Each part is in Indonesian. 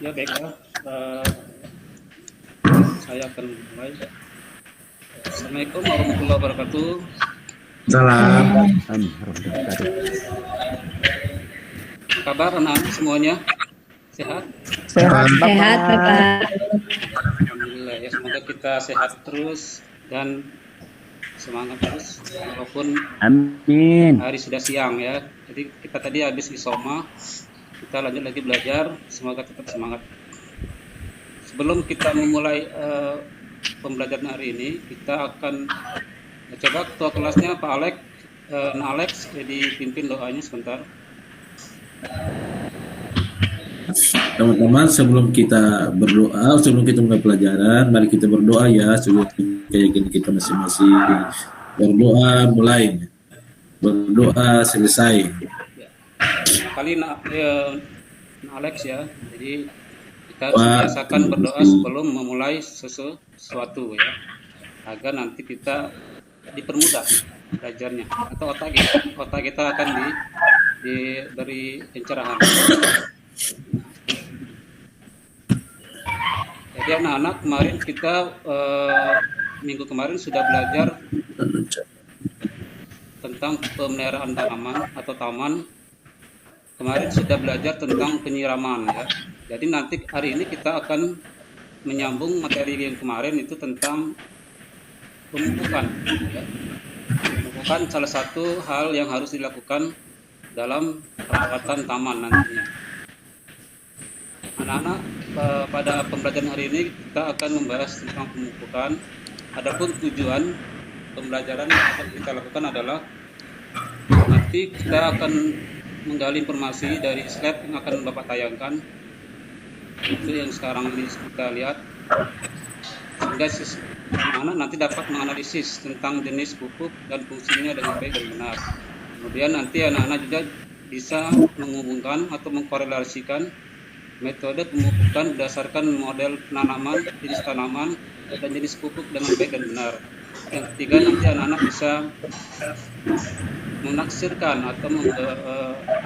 Ya baiklah, saya akan mulai. Assalamualaikum warahmatullahi wabarakatuh. Salam. Kabar anak-anak semuanya sehat? Sehat, Sehat, Bapak. Alhamdulillah ya, semoga kita sehat terus dan semangat terus walaupun Amin. hari sudah siang ya. Jadi kita tadi habis isoma, kita lanjut lagi belajar, semoga tetap semangat. Sebelum kita memulai pembelajaran hari ini, kita akan coba ketua kelasnya Pak Alex, jadi pimpin doanya sebentar. Teman-teman, sebelum kita berdoa, sebelum kita mulai pelajaran, mari kita berdoa ya, sebelum keyakinan kita masing-masing. Berdoa mulai, berdoa selesai. Kali Alex ya, jadi kita harus biasakan berdoa sebelum memulai sesuatu ya, agar nanti kita dipermudah belajarnya atau otak kita akan diberi pencerahan. Jadi anak-anak, kemarin kita minggu kemarin sudah belajar tentang pemeliharaan tanaman atau taman. Kemarin sudah belajar tentang penyiraman ya. Jadi nanti hari ini kita akan menyambung materi yang kemarin itu tentang pemupukan ya. Pemupukan salah satu hal yang harus dilakukan dalam perawatan taman nantinya. Anak-anak, pada pembelajaran hari ini kita akan membahas tentang pemupukan. Adapun tujuan pembelajaran yang akan kita lakukan adalah nanti kita akan menggali informasi dari slide yang akan Bapak tayangkan. Itu yang sekarang ini kita lihat, sehingga anak-anak nanti dapat menganalisis tentang jenis pupuk dan fungsinya dengan baik dan benar. Kemudian nanti anak-anak juga bisa menghubungkan atau mengkorelasikan metode pemupukan berdasarkan model penanaman, jenis tanaman, dan jenis pupuk dengan baik dan benar. Yang ketiga, nanti anak-anak bisa menaksirkan atau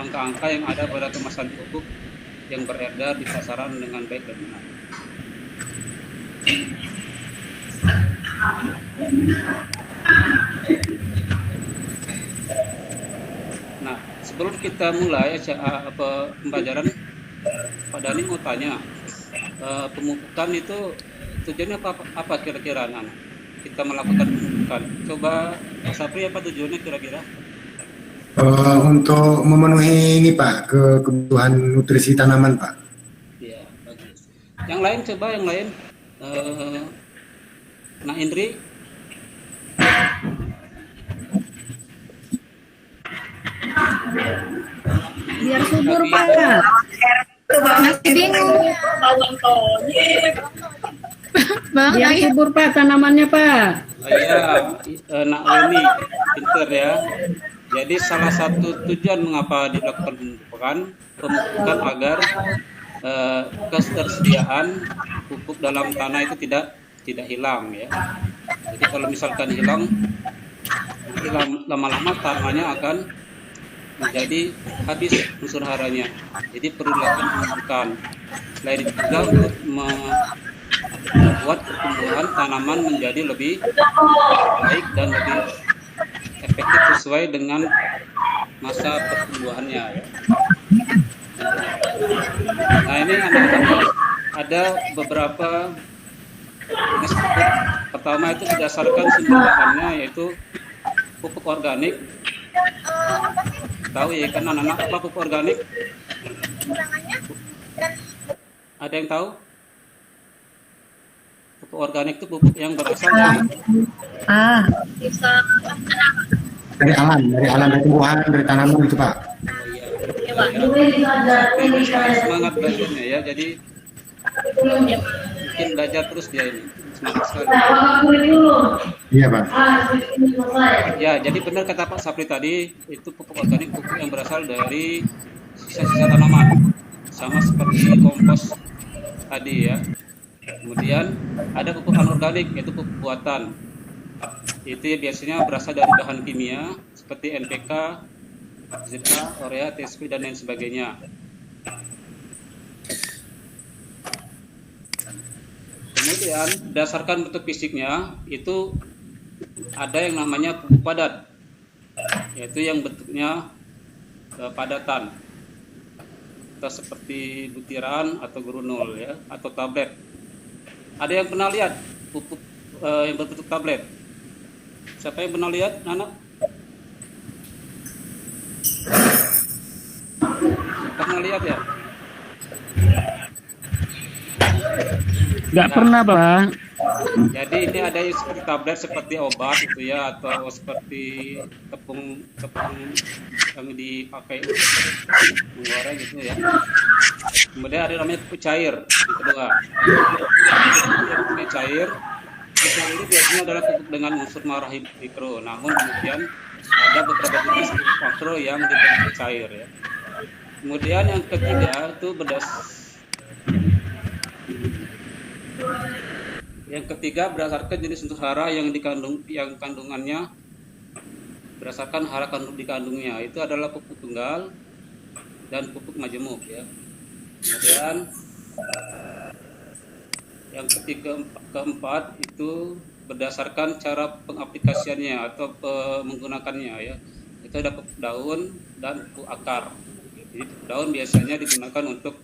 angka-angka yang ada pada kemasan pupuk yang beredar di pasaran dengan baik dan benar. Nah, sebelum kita mulai pembelajaran, Pak Dani mau tanya, pemupukan itu tujuannya apa kira-kira anak? Kita melakukan pemupukan. Coba Pak Sapri, apa tujuannya kira-kira? Untuk memenuhi ini Pak, kebutuhan nutrisi tanaman Pak. Iya, bagus. Yang lain coba, yang lain. Nah, Indri. Biar subur, Pak. Masih bingung. Biar subur, Pak, tanamannya, Pak. Iya, Nak Leni, pinter ya. Jadi salah satu tujuan mengapa dilakukan pemupukan agar ketersediaan pupuk dalam tanah itu tidak hilang ya. Jadi kalau misalkan hilang, nanti lama-lama tanahnya akan menjadi habis unsur haranya. Jadi perlu dilakukan pemupukan. Selain itu juga untuk membuat pertumbuhan tanaman menjadi lebih baik dan lebih efektif sesuai dengan masa pertumbuhannya ya. Nah, ini ada beberapa jenis pupuk. Pertama itu berdasarkan sumber bahannya, yaitu pupuk organik. Tahu ya kan anak-anak apa pupuk organik? Ada yang tahu? Pupuk organik itu pupuk yang berasal dari dari tumbuhan, dari tanaman itu Pak. Semangat belajarnya ya, jadi mungkin belajar terus dia ini, semangat sekali. Iya Pak. Ya, jadi benar kata Pak Sapri tadi, itu pupuk organik pupuk yang berasal dari sisa-sisa tanaman, sama seperti kompos tadi ya. Kemudian ada pupuk anorganik, yaitu pupuk buatan. Itu biasanya berasal dari bahan kimia seperti NPK, ZA, urea, TSP, dan lain sebagainya. Nah, ini anak-anak ada beberapa jenis pupuk. Pertama itu berdasarkan sumber bahannya, yaitu pupuk organik. Itu biasanya berasal dari bahan kimia seperti NPK, ZA, urea, TSP, dan lain sebagainya. Nah, ini anak-anak ada beberapa jenis pupuk. Kemudian berdasarkan bentuk fisiknya itu ada yang namanya pupuk padat, yaitu yang bentuknya padatan, atau seperti butiran atau granul ya, atau tablet. Ada yang pernah lihat pupuk yang berbentuk tablet? Siapa yang pernah lihat, anak? Pernah lihat ya? Nggak pernah, Pak. Jadi ini ada yang seperti tablet, seperti obat itu ya, atau seperti tepung yang dipakai untuk menggoreng gitu ya. Kemudian ada namanya pupuk cair, yang kedua. Pupuk cair ini biasanya adalah pupuk dengan unsur marah mikro. Namun kemudian ada beberapa jenis pupuk makro yang dibentuk cair ya. Kemudian yang ketiga itu berdasarkan jenis unsur hara yang kandungannya berdasarkan hara dikandungnya, itu adalah pupuk tunggal dan pupuk majemuk ya. Kemudian yang keempat itu berdasarkan cara pengaplikasiannya atau menggunakannya ya. Itu ada pupuk daun dan pupuk akar. Jadi pupuk daun biasanya digunakan untuk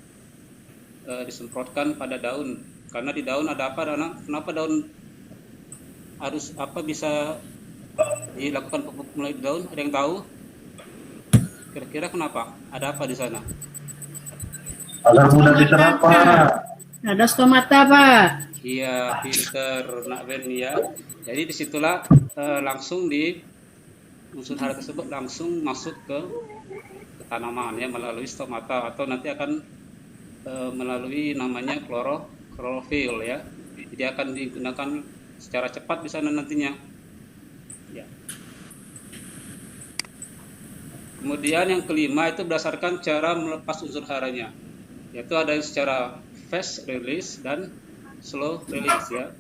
disemprotkan pada daun. Karena di daun ada apa, Anak? Kenapa daun harus bisa dilakukan pupuk melalui daun? Ada yang tahu? Kira-kira kenapa? Ada apa di sana? Agar mudah diserap, Pak. Ada stomata, Pak. Iya, filter Nak Ben ya. Jadi disitulah langsung di unsur hara tersebut langsung masuk ke tanaman ya melalui stomata, atau nanti akan melalui namanya klorofil ya. Jadi akan digunakan secara cepat di sana nantinya. Ya. Kemudian yang kelima itu berdasarkan cara melepas unsur haranya. Yaitu ada yang secara fast release dan slow release ya.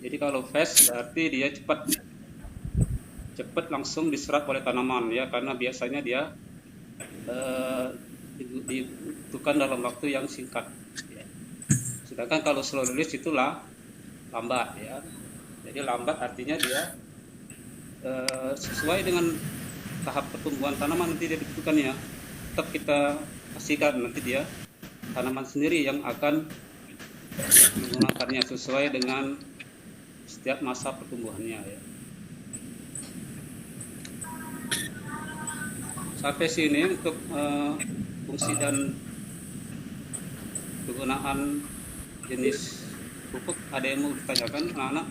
Jadi kalau fast berarti dia cepat langsung diserap oleh tanaman ya, karena biasanya dia dibutuhkan dalam waktu yang singkat. Sedangkan kalau slow release itulah lambat ya. Jadi lambat artinya dia sesuai dengan tahap pertumbuhan tanaman nanti dia dibutuhkannya. Tetap kita pastikan nanti dia tanaman sendiri yang akan menggunakannya sesuai dengan setiap masa pertumbuhannya ya. Sampai sini untuk fungsi dan penggunaan jenis pupuk. Ada yang mau ditanyakan, anak-anak?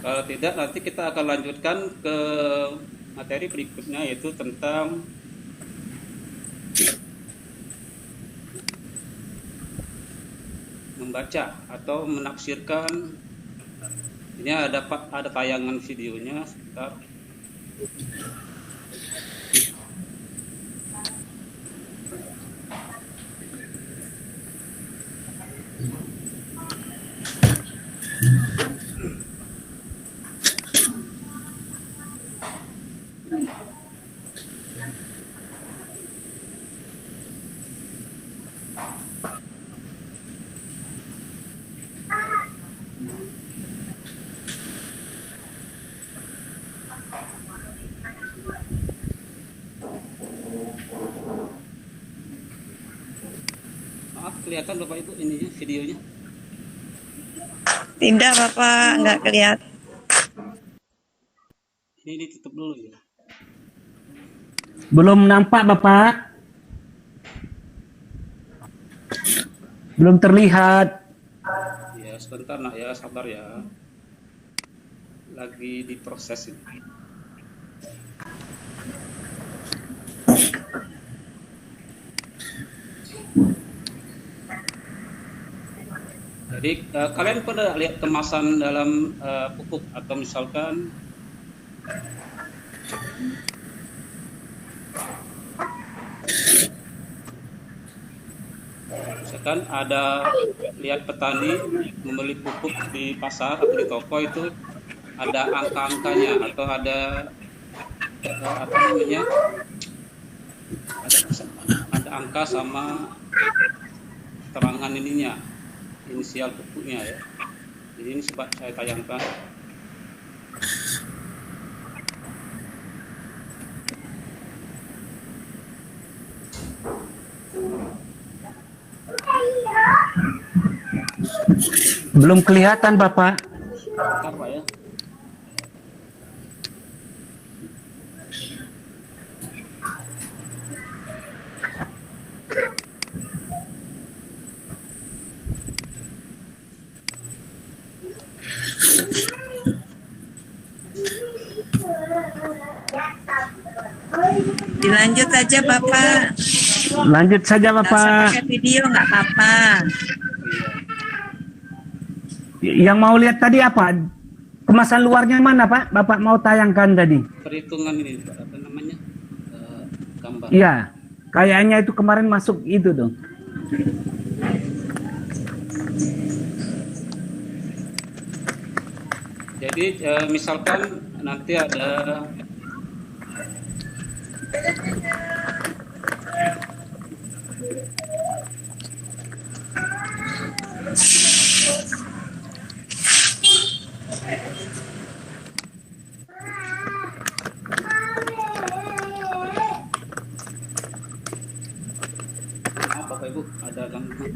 Kalau tidak, nanti kita akan lanjutkan ke materi berikutnya, yaitu tentang membaca atau menafsirkan. Ini ada tayangan videonya sebentar. Maaf, kelihatan Bapak Ibu ininya videonya? Tidak, Bapak, nggak kelihatan. Ini ditutup dulu ya. Belum nampak, Bapak. Belum terlihat. Ya, sebentar nak ya, sabar ya. Lagi diproses ini. Jadi kalian pernah lihat kemasan dalam pupuk, atau misalkan ada lihat petani membeli pupuk di pasar atau di toko, itu ada angka-angkanya atau ada apa namanya, ada angka sama terangan ininya, inisial bukunya ya. Jadi ini sempat saya tayangkan. Belum kelihatan Bapak. Apa ya? Dilanjut aja Bapak. Lanjut saja Nggak usah Bapak. pakai video, nggak apa-apa. Yang mau lihat tadi apa? Kemasan luarnya mana Pak? Bapak mau tayangkan tadi? Perhitungan ini Pak, apa namanya? Gambar. Iya. Kayaknya itu kemarin masuk itu dong. Jadi misalkan nanti ada Bapak Ibu ada gangguan.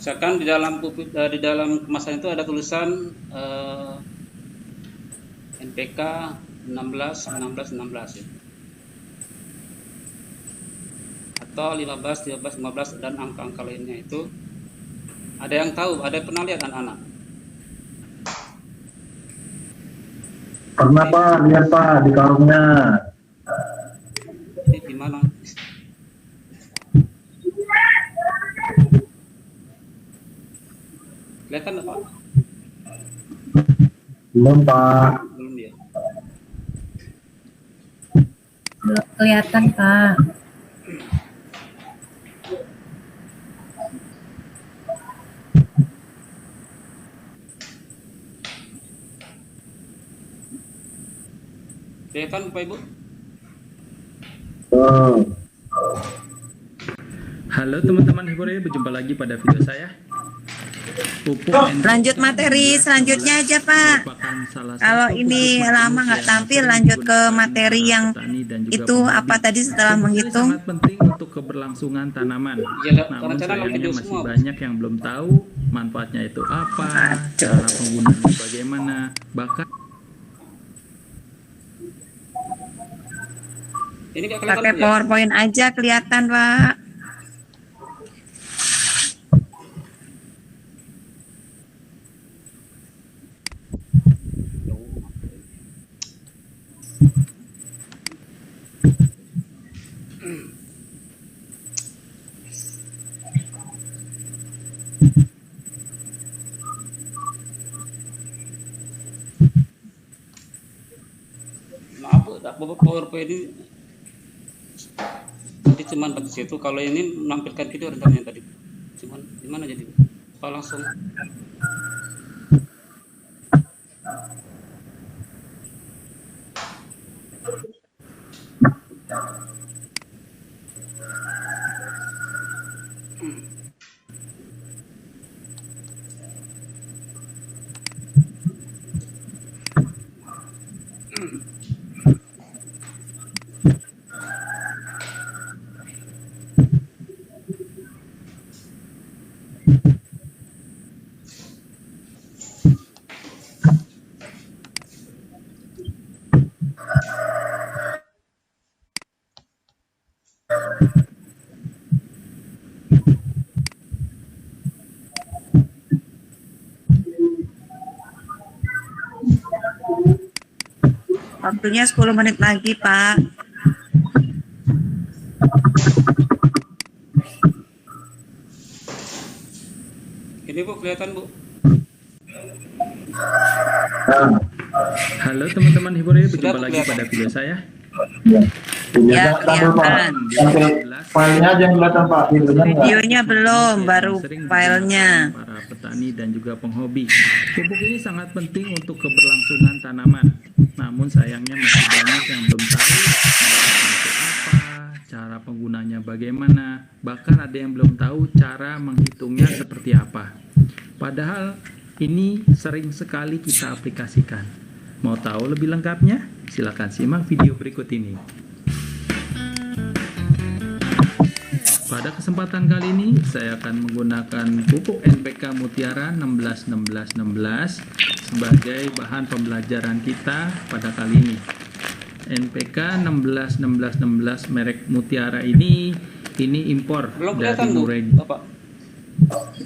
Misalkan di dalam kemasan itu ada tulisan NPK 16 ya. Atau 15, 13, 15 dan angka-angka lainnya itu ada yang tahu, ada yang pernah lihat anak-anak? Pernah Pak, lihat Pak di karungnya. Di mana? Kelihatan nggak Pak? Belum Pak. Belum ya. Belum kelihatan, Pak. Kelihatan Pak Ibu? Halo teman-teman Hibore, berjumpa lagi pada video saya. Pupuk Lanjut materi selanjutnya aja Pak. merupakan salah satu Kalau ini pupuk lama nggak yang tampil, sering lanjut ke digunakan materi oleh yang petani dan juga itu pembeli. apa tadi setelah Pupuk ini menghitung. sangat penting untuk keberlangsungan tanaman. Iya, Namun karena cara sayangnya video masih semua. banyak yang belum tahu manfaatnya itu apa, cara penggunaannya bagaimana, bahkan Ini nggak kelihatan Pakai Bu, ya? PowerPoint aja kelihatan Pak. Maaf Bu, PowerPoint ini tadi cuman di situ. Kalau ini menampilkan video rencananya tadi, cuman gimana jadi Bu? Apa langsung? Waktunya 10 menit lagi Pak. Ini Bu kelihatan Bu? Halo teman-teman Hiburia, berjumpa Sudah lagi kelihatan. pada video saya. Ya, kelihatan. Filenya aja yang kelihatan Pak, videonya enggak. Videonya belum, Yang baru sering filenya. digunakan para petani dan juga penghobi. Pupuk ini sangat penting untuk keberlangsungan tanaman. Namun sayangnya masih banyak yang belum tahu manfaatnya itu apa, cara penggunanya bagaimana, bahkan ada yang belum tahu cara menghitungnya seperti apa. Padahal ini sering sekali kita aplikasikan. Mau tahu lebih lengkapnya? Silakan simak video berikut ini. Pada kesempatan kali ini, saya akan menggunakan pupuk NPK Mutiara 16-16-16 sebagai bahan pembelajaran kita pada kali ini. NPK 16-16-16 merek Mutiara ini impor Belum dari kelihatan Bu, Nureg. Bapak.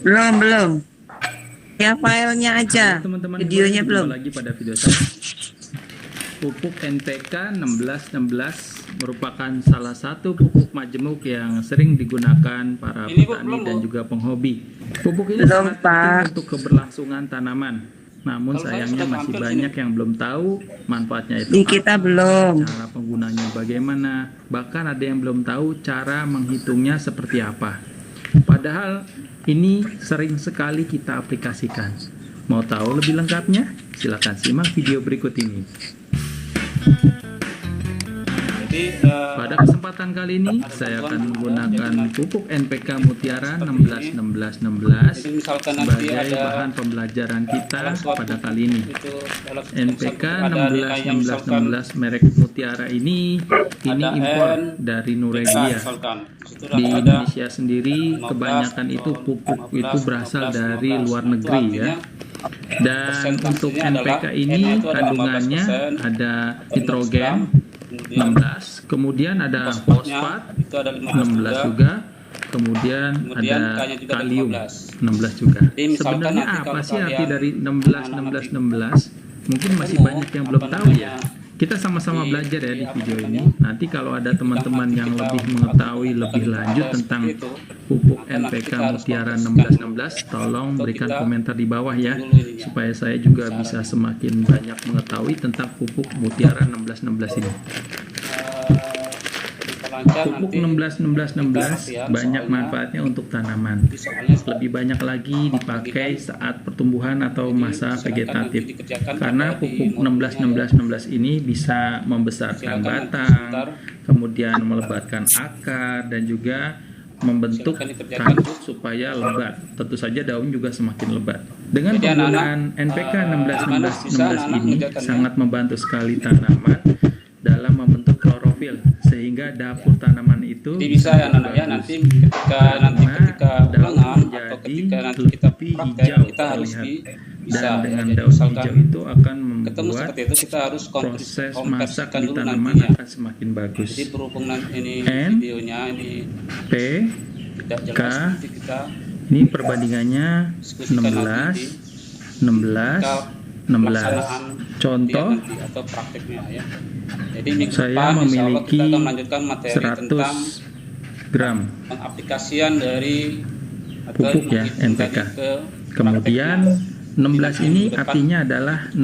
Belum. Ya, filenya aja. Halo, teman-teman, Videonya berjumpa belum. lagi pada video saya. Pupuk NPK 16-16 merupakan salah satu pupuk majemuk yang sering digunakan para Ini, Bu, petani belum, Bu. dan juga penghobi. Pupuk ini Belum, sangat Pak. penting untuk keberlangsungan tanaman. Namun Kalau saya sayangnya sudah masih mampir banyak yang belum tahu manfaatnya itu Di apa, kita belum. cara penggunanya bagaimana, bahkan ada yang belum tahu cara menghitungnya seperti apa. Padahal ini sering sekali kita aplikasikan. Mau tahu lebih lengkapnya? Silakan simak video berikut ini. Jadi Pada kesempatan kali ini saya akan menggunakan pupuk NPK Mutiara 16-16-16 jadi misalkan nanti sebagai ada bahan pembelajaran kita dalam suatu pada kali ini. itu dalam NPK ada nilai yang misalkan 16-16-16 merek Mutiara ini ada impor N, dari PK Nuregia. misalkan. Di situ Di ada Indonesia sendiri 15, kebanyakan itu pupuk 15, itu berasal 15, dari 15. luar Itu negeri ya. artinya Dan untuk persentasenya adalah NPK ini N itu ada kandungannya 15%, ada 15 nitrogen kemudian 16, kemudian ada fosfatnya fosfat itu ada 16 juga, kemudian Kemudian ada K-nya juga ada kalium 15. 16 juga. Jadi misalkan Sebenarnya nanti apa kalau sih arti kalian dari 16-16-16? Mungkin masih ketemu, banyak yang belum apa tahu ya. namanya, Kita sama-sama di- belajar ya di di video apa ini. namanya, Nanti kalau ada teman-teman yang kita lebih akan mengetahui akan lebih lanjut ada tentang seperti itu. pupuk Maka nanti NPK kita harus Mutiara konversikan 16-16, tolong atau berikan kita komentar di bawah ya, dulu ininya. supaya saya juga bisa semakin banyak mengetahui tentang pupuk Mutiara 16-16 ini. Lancar Pupuk nanti 16-16-16 ya, banyak soalnya- manfaatnya untuk tanaman. soalnya Lebih banyak lagi dipakai saat pertumbuhan atau masa silakan vegetatif. nanti dikerjakan Karena pada di pupuk modulnya 16-16-16 ini bisa membesarkan Silakan nanti batang, sebentar. kemudian melebatkan akar dan juga membentuk Silakan dikerjakan, Bu. rambut supaya lebat. Tentu saja daun juga semakin lebat. Dengan Jadi penggunaan NPK 16-16-16 ini sangat membantu sekali tanaman dalam membentuk klorofil sehingga dapur tanaman itu Jadi bisa ya anak ya, nanti ketika daun ulangan atau menjadi ketika nanti kita lebih praktek hijau kita harus terlihat. bisa Dan dengan ya. Jadi daun misalkan hijau itu akan ketemu membuat seperti itu kita harus proses masak konversikan di dulu tanaman nantinya. akan semakin bagus. Jadi berhubung nanti ini N, videonya ini P tidak K, jelas nanti kita ini perbandingannya diskusikan 16 nanti 16 pelaksanaan 16 contoh nanti atau prakteknya ya. Jadi minggu saya depan insya Allah memiliki kita akan melanjutkan materi 100 tentang gram pengaplikasian dari atau pupuk ya menghitung NPK. tadi ke Kemudian prakteknya. 16 ini Minggu depan artinya adalah 16%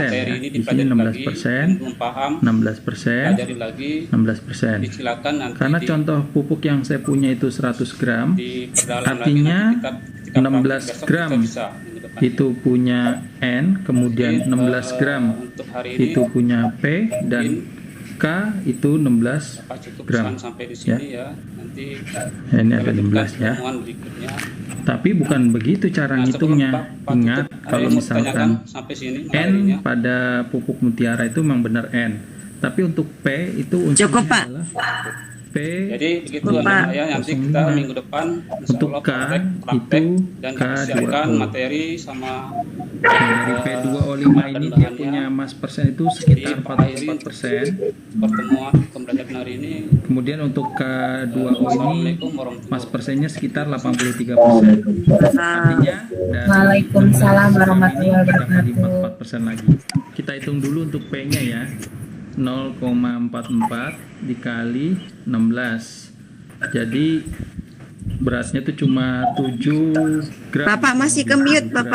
materi ya. ini Di sini dipelajari lagi, 16%, belum paham 16%, pelajari lagi 16%. disilakan nanti Karena contoh pupuk yang saya punya itu 100 gram, diperdalam artinya lagi, nanti kita 16 praktek besok gram kita bisa minggu depan. itu punya N, kemudian Jadi, 16 gram untuk hari ini itu punya P, dan K itu 16 Pak cukup gram. pesan sampai di sini ya. Nanti Ya, ini ada kita 16 ya. pertemuan berikutnya. Tapi bukan begitu cara Nah, sebelum ngitungnya. Pak Ingat tutup, ada kalau yang mau ditanyakan misalkan sampai sini N materinya. pada pupuk mutiara itu memang benar N. Tapi untuk P itu Cukup, Pak. adalah P. Jadi begitu Pak. anak ya, nanti kita 05. minggu depan insya Untuk Allah K praktek itu dan K siapkan 20. materi sama Dari P2O5 ini dia punya mass persen itu sekitar 44%. pertemuan pembelajaran hari ini. Kemudian untuk K2O ini Assalamualaikum warahmatullahi mas persennya sekitar 83%. Artinya dari Waalaikumsalam warahmatullahi tambah wabarakatuh. 44% lagi. Kita hitung dulu untuk P-nya ya. 0,44 dikali 16. Jadi berasnya itu cuma 7 gram. Bapak masih ke mute, Bapak.